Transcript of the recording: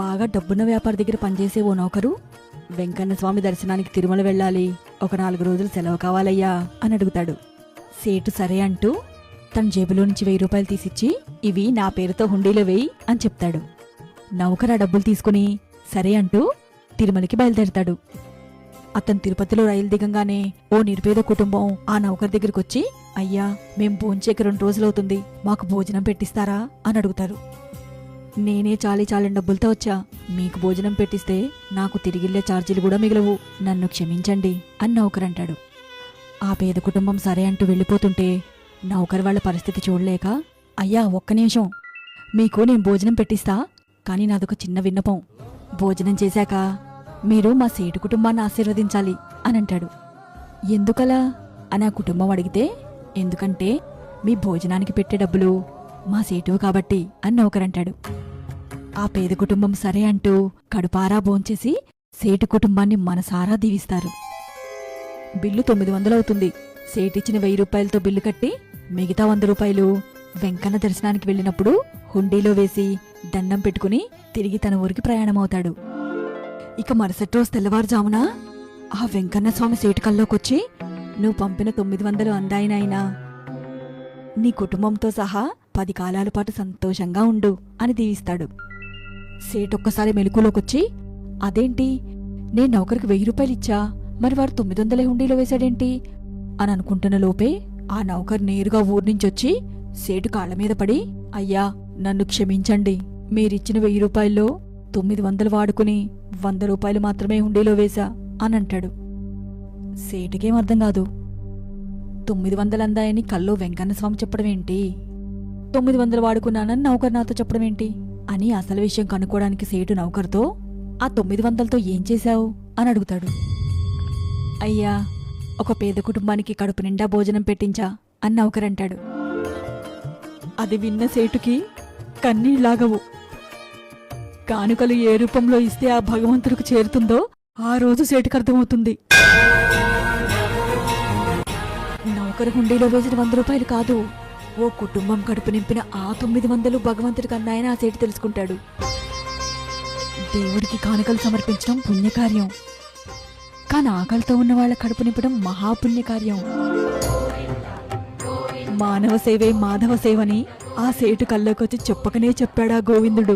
బాగా డబ్బున్న వ్యాపారి దగ్గర పనిచేసే ఓ నౌకరు వెంకన్న స్వామి దర్శనానికి తిరుమల వెళ్ళాలి, ఒక 4 రోజులు సెలవు కావాలయ్యా అని అడుగుతాడు. సేటు సరే అంటూ తన జేబులో నుంచి 1000 రూపాయలు తీసిచ్చి, ఇవి నా పేరుతో హుండీలో వేయి అని చెప్తాడు. నౌకరు ఆ డబ్బులు తీసుకుని సరే అంటూ తిరుమలకి బయలుదేరతాడు. అతను తిరుపతిలో రైలు దిగంగానే ఓ నిరుపేద కుటుంబం ఆ నౌకర్ దగ్గరికొచ్చి, అయ్యా మేం భోంచేక 2 రోజులవుతుంది, మాకు భోజనం పెట్టిస్తారా అని అడుగుతారు. నేనే చాలని డబ్బులతో వచ్చా, మీకు భోజనం పెట్టిస్తే నాకు తిరిగిల్లే ఛార్జీలు కూడా మిగలవు, నన్ను క్షమించండి అని నౌకర్ అంటాడు. ఆ పేద కుటుంబం సరే అంటూ వెళ్ళిపోతుంటే నౌకర్ వాళ్ల పరిస్థితి చూడలేక, అయ్యా ఒక్క నిమిషం, మీకు నేను భోజనం పెట్టిస్తా, కానీ నాదొక చిన్న విన్నపం, భోజనం చేశాక మీరు మా సేటు కుటుంబాన్ని ఆశీర్వదించాలి అని అంటాడు. ఎందుకలా అని ఆ కుటుంబం అడిగితే, ఎందుకంటే మీ భోజనానికి పెట్టే డబ్బులు మా సేటువు కాబట్టి అని నౌకరంటాడు. ఆ పేద కుటుంబం సరే అంటూ కడుపారా భోంచేసి సేటు కుటుంబాన్ని మనసారా దీవిస్తారు. బిల్లు 900 అవుతుంది. సేటిచ్చిన 1000 రూపాయలతో బిల్లు కట్టి మిగతా 100 రూపాయలు వెంకన్న దర్శనానికి వెళ్ళినప్పుడు హుండీలో వేసి దండం పెట్టుకుని తిరిగి తన ఊరికి ప్రయాణమవుతాడు. ఇక మరుసటి రోజు తెల్లవారుజామున ఆ వెంకన్న స్వామి సేటు కల్లోకొచ్చి, నువ్వు పంపిన 900 అందాయినాయినా, నీ కుటుంబంతో సహా 10 కాలాల పాటు సంతోషంగా ఉండు అని దీవిస్తాడు. సేటొక్కసారి మెలకులోకొచ్చి, అదేంటి, నేను నౌకరికి 1000 రూపాయలు ఇచ్చా, మరి వాడు 900 హుండీలో వేశాడేంటి అని అనుకుంటున్న లోపే ఆ నౌకర్ నేరుగా ఊర్నించొచ్చి సేటు కాళ్ల మీద పడి, అయ్యా నన్ను క్షమించండి, మీరిచ్చిన 1000 రూపాయల్లో 900 వాడుకుని 100 రూపాయలు మాత్రమే హుండీలో వేశా అని అంటాడు. సేటుకేం అర్థం కాదు. 900 అందాయని కల్లో వెంకన్న స్వామి చెప్పడమేంటి, 900 వాడుకున్నానని నౌకర్ నాతో చెప్పడమేంటి అని అసలు విషయం కనుక్కోడానికి సేటు నౌకర్తో, ఆ 900తో ఏం చేశావు అని అడుగుతాడు. అయ్యా ఒక పేద కుటుంబానికి కడుపు నిండా భోజనం పెట్టించా అని నౌకరంటాడు. అది విన్న సేటుకి కన్నీళ్లాగవు. కానుకలు ఏ రూపంలో ఇస్తే ఆ భగవంతుడికి చేరుతుందో ఆ రోజు సేటుకు అర్థమవుతుంది. నౌకరు హుండీలో వేసిన 100 రూపాయలు కాదు, ఓ కుటుంబం కడుపు నింపిన ఆ 900 భగవంతుడికి అన్నాయని ఆ సేటు తెలుసుకుంటాడు. దేవుడికి కానుకలు సమర్పించడం పుణ్యకార్యం, కాని ఆకలితో ఉన్న వాళ్ళ కడుపు నింపడం మహాపుణ్యకార్యం. మానవ సేవే మాధవ సేవని ఆ సేటు కల్లోకొచ్చి చెప్పకనే చెప్పాడా గోవిందుడు.